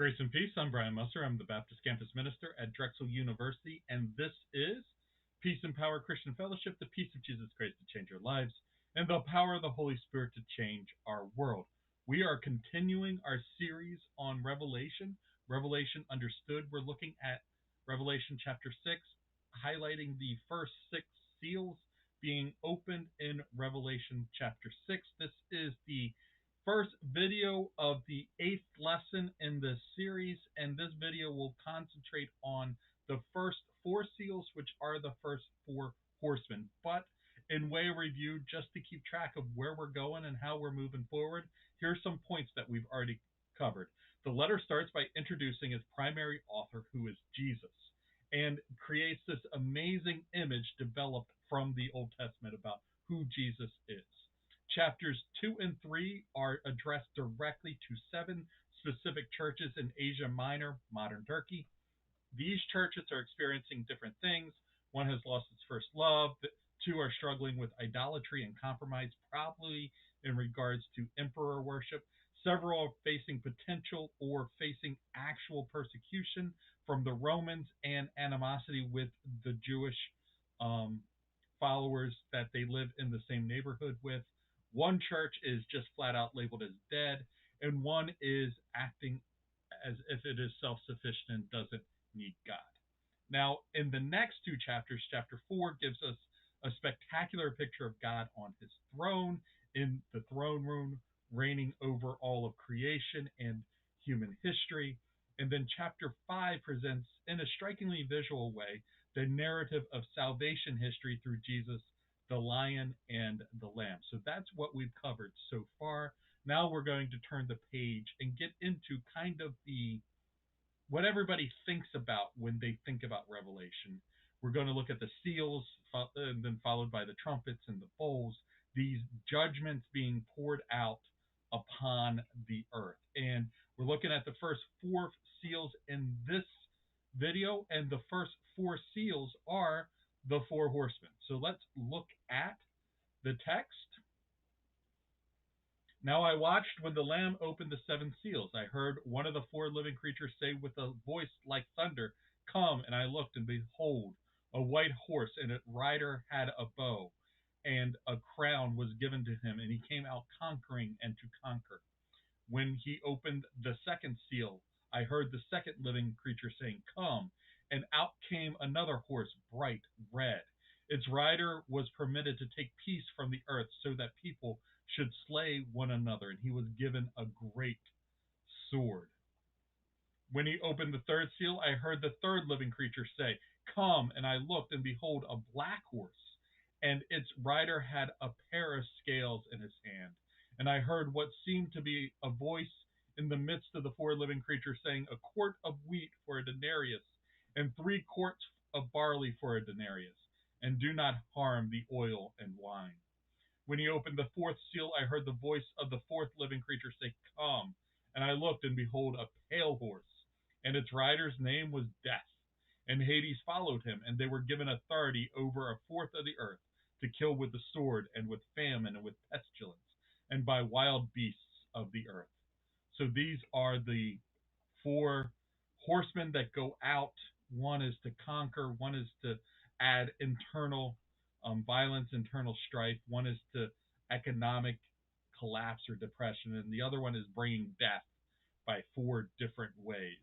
Grace and peace. I'm Brian Musser. I'm the Baptist Campus Minister at Drexel University, and this is Peace and Power Christian Fellowship, the peace of Jesus Christ to change our lives, and the power of the Holy Spirit to change our world. We are continuing our series on Revelation, Revelation Understood. We're looking at Revelation chapter 6, highlighting the first 6 seals being opened in Revelation chapter 6. This is the first video of the 8th lesson in this series, and this video will concentrate on the first 4 seals, which are the first 4 horsemen. But in way of review, just to keep track of where we're going and how we're moving forward, here's some points that we've already covered. The letter starts by introducing its primary author, who is Jesus, and creates this amazing image developed from the Old Testament about who Jesus is. Chapters 2 and 3 are addressed directly to 7 specific churches in Asia Minor, modern Turkey. These churches are experiencing different things. One has lost its first love. 2 are struggling with idolatry and compromise, probably in regards to emperor worship. Several are facing potential or facing actual persecution from the Romans and animosity with the Jewish followers that they live in the same neighborhood with. One church is just flat out labeled as dead, and one is acting as if it is self-sufficient and doesn't need God. Now, in the next 2 chapters, chapter 4 gives us a spectacular picture of God on his throne, in the throne room, reigning over all of creation and human history. And then chapter 5 presents, in a strikingly visual way, the narrative of salvation history through Jesus, the Lion and the Lamb. So that's what we've covered so far. Now we're going to turn the page and get into kind of what everybody thinks about when they think about Revelation. We're going to look at the seals, and then followed by the trumpets and the bowls, these judgments being poured out upon the earth. And we're looking at the first 4 seals in this video, and the first 4 seals are the 4 horsemen. So let's look at the text. Now I watched when the Lamb opened the 7 seals. I heard one of the 4 living creatures say with a voice like thunder, "Come," and I looked, and behold, a white horse, and its rider had a bow, and a crown was given to him, and he came out conquering and to conquer. When he opened the 2nd seal, I heard the 2nd living creature saying, "Come," and out came another horse, bright red. Its rider was permitted to take peace from the earth so that people should slay one another, and he was given a great sword. When he opened the 3rd seal, I heard the 3rd living creature say, "Come," and I looked, and behold, a black horse, and its rider had a pair of scales in his hand. And I heard what seemed to be a voice in the midst of the 4 living creatures saying, "A quart of wheat for a denarius, and 3 quarts of barley for a denarius, and do not harm the oil and wine." When he opened the 4th seal, I heard the voice of the 4th living creature say, "Come," and I looked, and behold, a pale horse, and its rider's name was Death, and Hades followed him, and they were given authority over a 4th of the earth to kill with the sword, and with famine, and with pestilence, and by wild beasts of the earth. So these are the 4 horsemen that go out. One is to conquer, one is to add internal violence, internal strife, one is to economic collapse or depression, and the other one is bringing death by 4 different ways.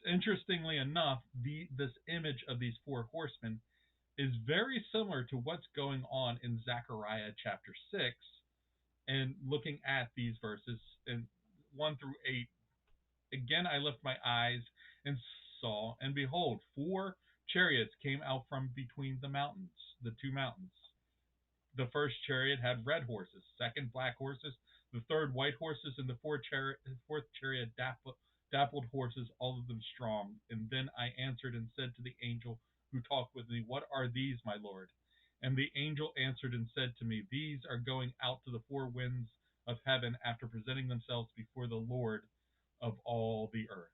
Interestingly enough, this image of these 4 horsemen is very similar to what's going on in Zechariah chapter 6, and looking at these verses in 1 through 8. Again I lifted my eyes and saw, and behold, 4 chariots came out from between the mountains, the 2 mountains. The first chariot had red horses, 2nd black horses, the 3rd white horses, and the 4th chariot dappled horses, all of them strong. And then I answered and said to the angel who talked with me, "What are these, my Lord?" And the angel answered and said to me, "These are going out to the 4 winds of heaven after presenting themselves before the Lord of all the earth."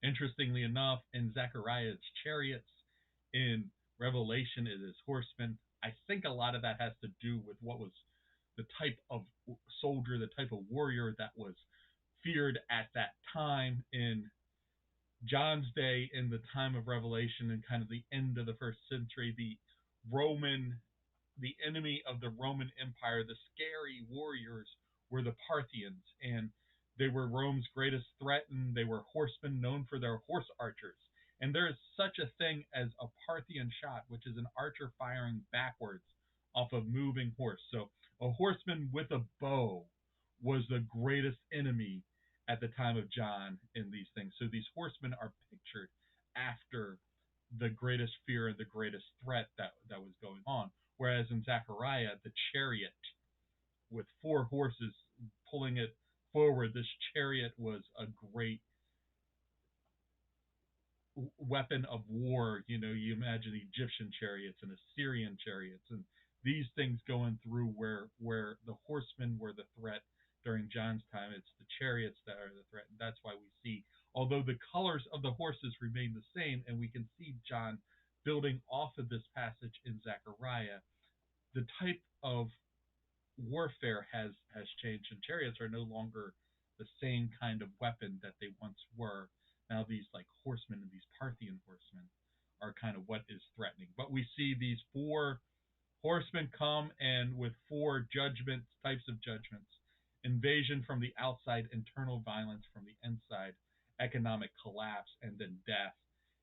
Interestingly enough, in Zechariah it's chariots, in Revelation it is horsemen. I think a lot of that has to do with what was the type of soldier, the type of warrior that was feared at that time in John's day, in the time of Revelation and kind of the end of the first century. Roman the enemy of the Roman Empire, the scary warriors, were the Parthians, and they were Rome's greatest threat, and they were horsemen known for their horse archers. And there is such a thing as a Parthian shot, which is an archer firing backwards off a moving horse. So a horseman with a bow was the greatest enemy at the time of John in these things. So these horsemen are pictured after the greatest fear and the greatest threat that was going on. Whereas in Zechariah, the chariot with four horses pulling it forward, this chariot was a great weapon of war. You know, you imagine Egyptian chariots and Assyrian chariots, and these things going through where the horsemen were the threat during John's time. It's the chariots that are the threat. And that's why we see, although the colors of the horses remain the same, and we can see John building off of this passage in Zechariah, the type of warfare has changed, and chariots are no longer the same kind of weapon that they once were. Now these like horsemen and these Parthian horsemen are kind of what is threatening. But we see these four horsemen come, and with four judgments, types of judgments: invasion from the outside, internal violence from the inside, economic collapse, and then death.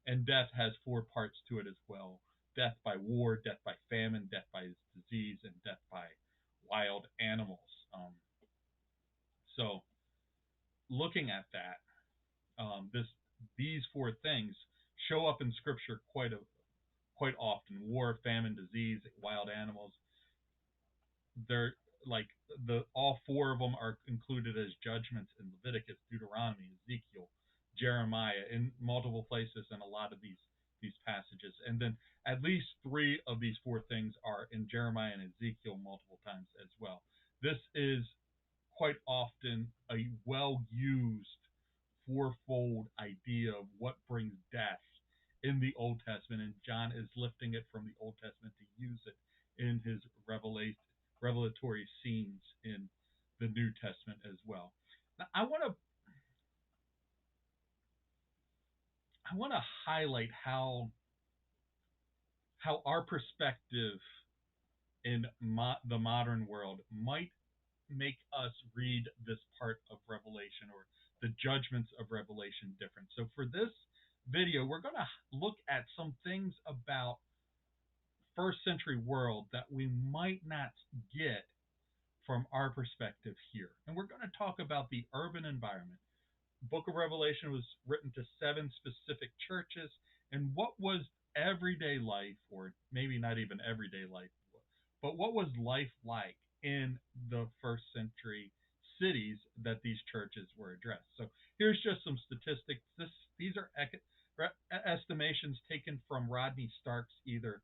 And death has four parts to it as well: death by war, death by famine, death by disease, and death by wild animals. So looking at that, these four things show up in Scripture quite often: war, famine, disease, wild animals. They're like all four of them are included as judgments in Leviticus, Deuteronomy, Ezekiel, Jeremiah, in multiple places in a lot of these passages. And then at least three of these four things are in Jeremiah and Ezekiel multiple times as well. This is quite often a well used fourfold idea of what brings death in the Old Testament, and John is lifting it from the Old Testament to use it in his revelatory scenes in the New Testament as well. Now, I want to highlight how our perspective in the modern world might make us read this part of Revelation, or the judgments of Revelation, different. So for this video, we're going to look at some things about first century world that we might not get from our perspective here. And we're going to talk about the urban environment. Book of Revelation was written to 7 specific churches, and what was everyday life, or maybe not even everyday life, but what was life like in the first century cities that these churches were addressed. So here's just some statistics. These are estimations taken from Rodney Stark's either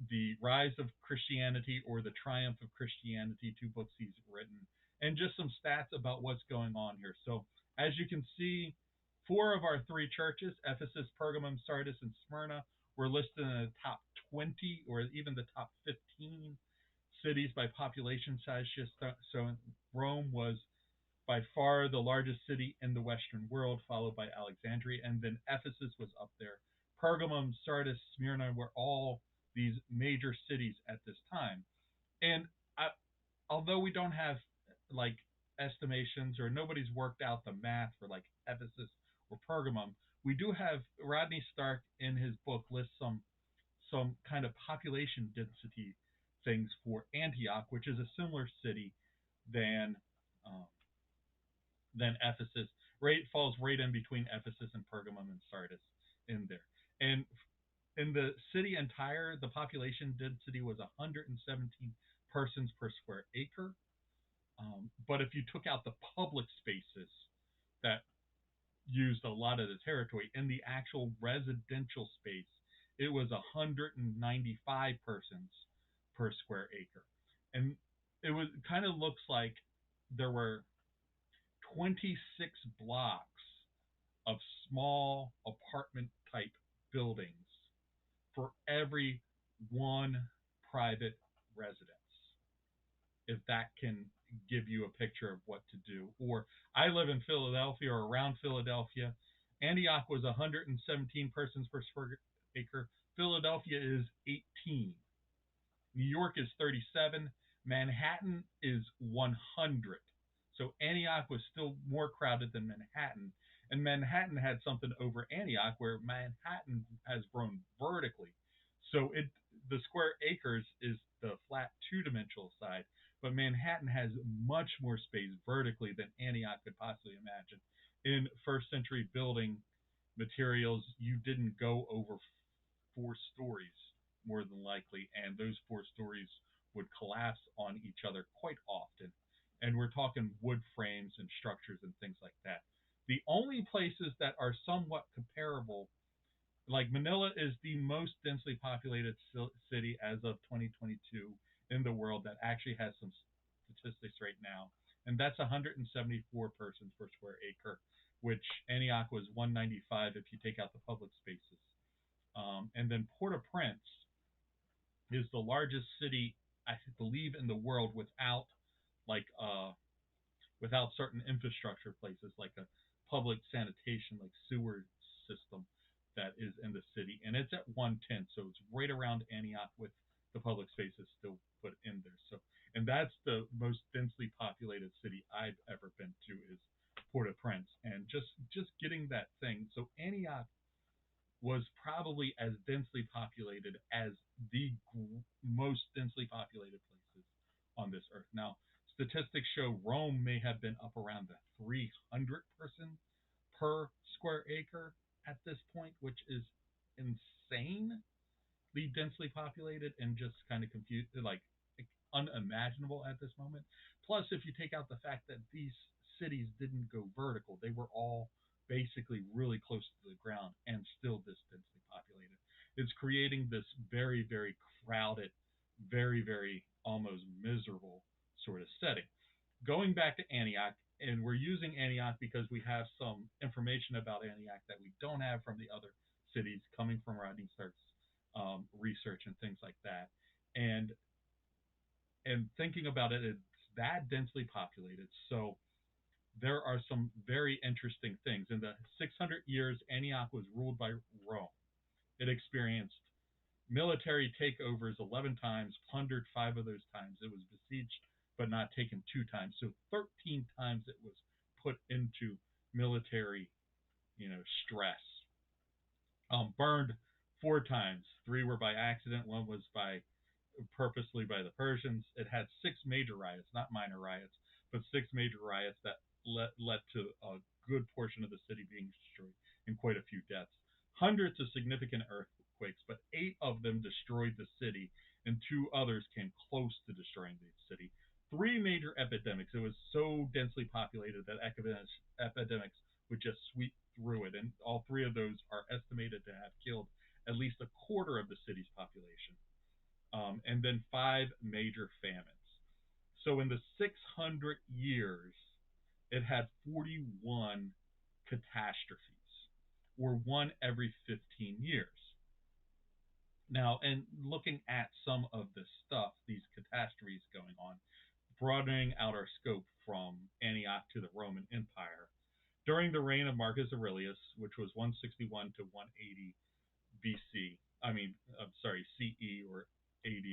The Rise of Christianity or The Triumph of Christianity, 2 books he's written, and just some stats about what's going on here. So as you can see, 4 of our 3 churches, Ephesus, Pergamum, Sardis, and Smyrna, were listed in the top 20 or even the top 15 cities by population size. So Rome was by far the largest city in the Western world, followed by Alexandria, and then Ephesus was up there. Pergamum, Sardis, Smyrna were all these major cities at this time. And although we don't have like estimations, or nobody's worked out the math for like Ephesus or Pergamum, we do have Rodney Stark in his book lists some kind of population density things for Antioch, which is a similar city than Ephesus. Falls right in between Ephesus and Pergamum and Sardis in there. And in the city entire, the population density was 117 persons per square acre. But if you took out the public spaces that used a lot of the territory, in the actual residential space, it was 195 persons per square acre. And it was kind of looks like there were 26 blocks of small apartment type buildings for every one private residence, if that can give you a picture of what to do. Or I live in Philadelphia or around Philadelphia. Antioch was 117 persons per square acre. Philadelphia is 18. New York is 37. Manhattan is 100. So Antioch was still more crowded than Manhattan. And Manhattan had something over Antioch where Manhattan has grown vertically. So the square acres is the flat two-dimensional side, but Manhattan has much more space vertically than Antioch could possibly imagine. In first century building materials, you didn't go over 4 stories more than likely, and those 4 stories would collapse on each other quite often. And we're talking wood frames and structures and things like that. The only places that are somewhat comparable, like Manila is the most densely populated city as of 2022 in the world that actually has some statistics right now, and that's 174 persons per square acre, which Antioch was 195 if you take out the public spaces. And then Port-au-Prince is the largest city, I believe, in the world without like without certain infrastructure places like a public sanitation, like sewer system that is in the city, and it's at 110, so it's right around Antioch with the public spaces still put in there. So, and that's the most densely populated city I've ever been to is Port-au-Prince, and just getting that thing. So Antioch was probably as densely populated as the most densely populated places on this earth. Now, statistics show Rome may have been up around the 300 person per square acre at this point, which is insanely densely populated and just kind of confused, like unimaginable at this moment. Plus, if you take out the fact that these cities didn't go vertical, they were all basically really close to the ground and still this densely populated. It's creating this very, very crowded, very, very almost miserable sort of setting. Going back to Antioch, and we're using Antioch because we have some information about Antioch that we don't have from the other cities coming from Rodney Stark's research and things like that. And thinking about it, it's that densely populated. So there are some very interesting things. In the 600 years Antioch was ruled by Rome, it experienced military takeovers 11 times, plundered 5 of those times. It was besieged but not taken 2 times. So 13 times it was put into military, stress. Burned 4 times. 3 were by accident. 1 was purposely by the Persians. It had 6 major riots, not minor riots, but 6 major riots that led to a good portion of the city being destroyed and quite a few deaths. Hundreds of significant earthquakes, but 8 of them destroyed the city, and 2 others came close to destroying the city. 3 major epidemics. It was so densely populated that epidemics would just sweep through it, and all 3 of those are estimated to have killed at least a quarter of the city's population. And then 5 major famines. So in the 600 years, it had 41 catastrophes, or 1 every 15 years. Now, and looking at some of the stuff, these catastrophes going on, broadening out our scope from Antioch to the Roman Empire, during the reign of Marcus Aurelius, which was 161 to 180 BC, CE or AD,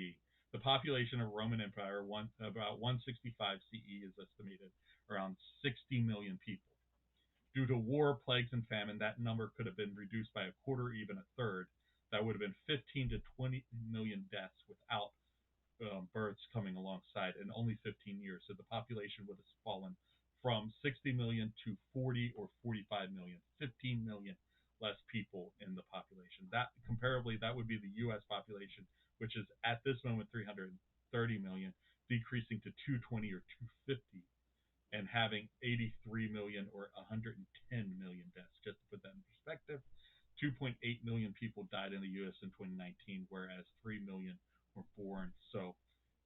the population of Roman Empire, about 165 CE, is estimated around 60 million people. Due to war, plagues, and famine, that number could have been reduced by a quarter, even a third. That would have been 15 to 20 million deaths without births coming alongside in only 15 years. So the population would have fallen from 60 million to 40 or 45 million, 15 million less people in the population. That comparably, that would be the U.S. population, which is at this moment 330 million, decreasing to 220 or 250, and having 83 million or 110 million deaths. Just to put that in perspective, 2.8 million people died in the U.S. in 2019, whereas 3 million were born. So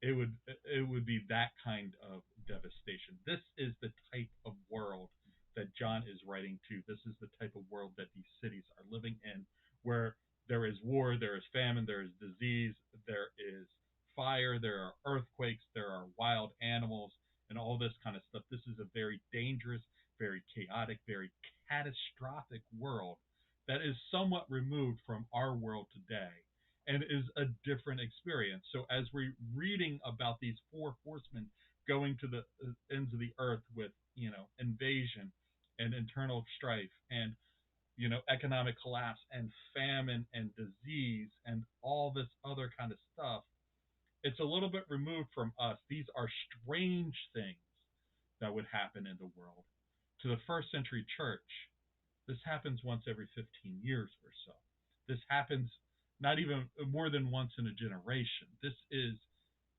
it would be that kind of devastation. This is the type of world that John is writing to. This is the type of world that these cities are living in, where there is war, there is famine, there is disease, there is fire, there are earthquakes, there are wild animals, and all this kind of stuff. This is a very dangerous, very chaotic, very catastrophic world that is somewhat removed from our world today and is a different experience. So as we're reading about these four horsemen going to the ends of the earth with, invasion and internal strife and, economic collapse and famine and disease and all this other kind of stuff, it's a little bit removed from us. These are strange things that would happen in the world. To the first century church, this happens once every 15 years or so. This happens not even more than once in a generation. This is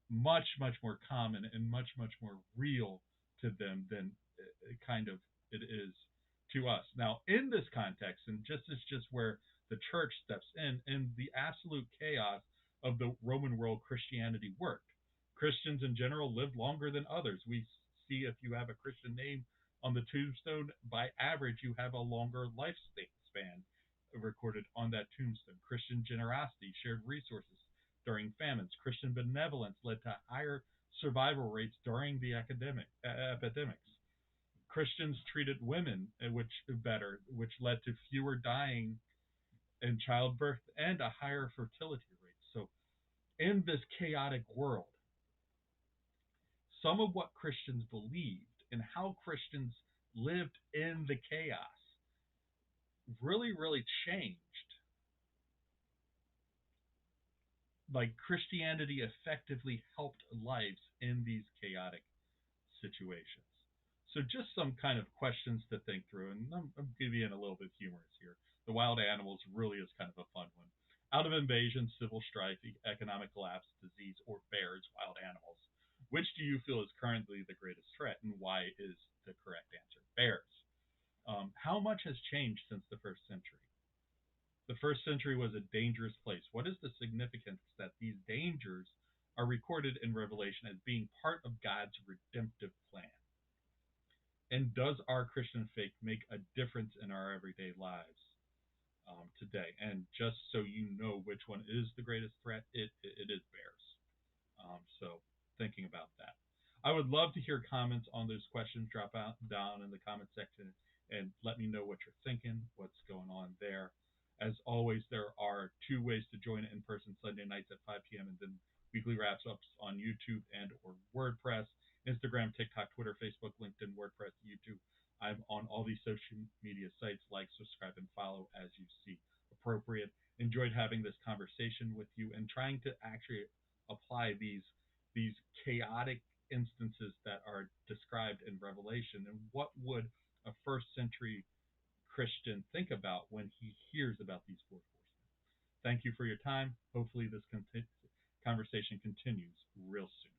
much, much more common and much, much more real to them than kind of it is to us. Now, in this context, and it's just where the church steps in the absolute chaos of the Roman world, Christianity worked. Christians in general lived longer than others. We see if you have a Christian name on the tombstone, by average, you have a longer lifespan recorded on that tombstone. Christian generosity, shared resources during famines. Christian benevolence led to higher survival rates during the epidemics. Christians treated women which better, which led to fewer dying in childbirth and a higher fertility rate. So in this chaotic world, some of what Christians believed and how Christians lived in the chaos really, really changed. Like Christianity effectively helped lives in these chaotic situations. So just some kind of questions to think through, and I'm giving a little bit humorous here. The wild animals really is kind of a fun one. Out of invasion, civil strife, economic collapse, disease, or bears, wild animals, which do you feel is currently the greatest threat, and why is the correct answer? Bears. How much has changed since the first century? The first century was a dangerous place. What is the significance that these dangers are recorded in Revelation as being part of God's redemptive plan? And does our Christian faith make a difference in our everyday lives today? And just so you know which one is the greatest threat, it is bears. So thinking about that. I would love to hear comments on those questions. Drop out down in the comment section and let me know what you're thinking, what's going on there. As always, there are two ways to join in person: Sunday nights at 5 p.m. and then weekly wraps ups on YouTube and or WordPress, Instagram, TikTok, Twitter, Facebook, LinkedIn, WordPress, YouTube. I'm on all these social media sites. Like, subscribe, and follow as you see appropriate. Enjoyed having this conversation with you and trying to actually apply these chaotic instances that are described in Revelation, and what would a first century Christian think about when he hears about these four horsemen. Thank you for your time. Hopefully this conversation continues real soon.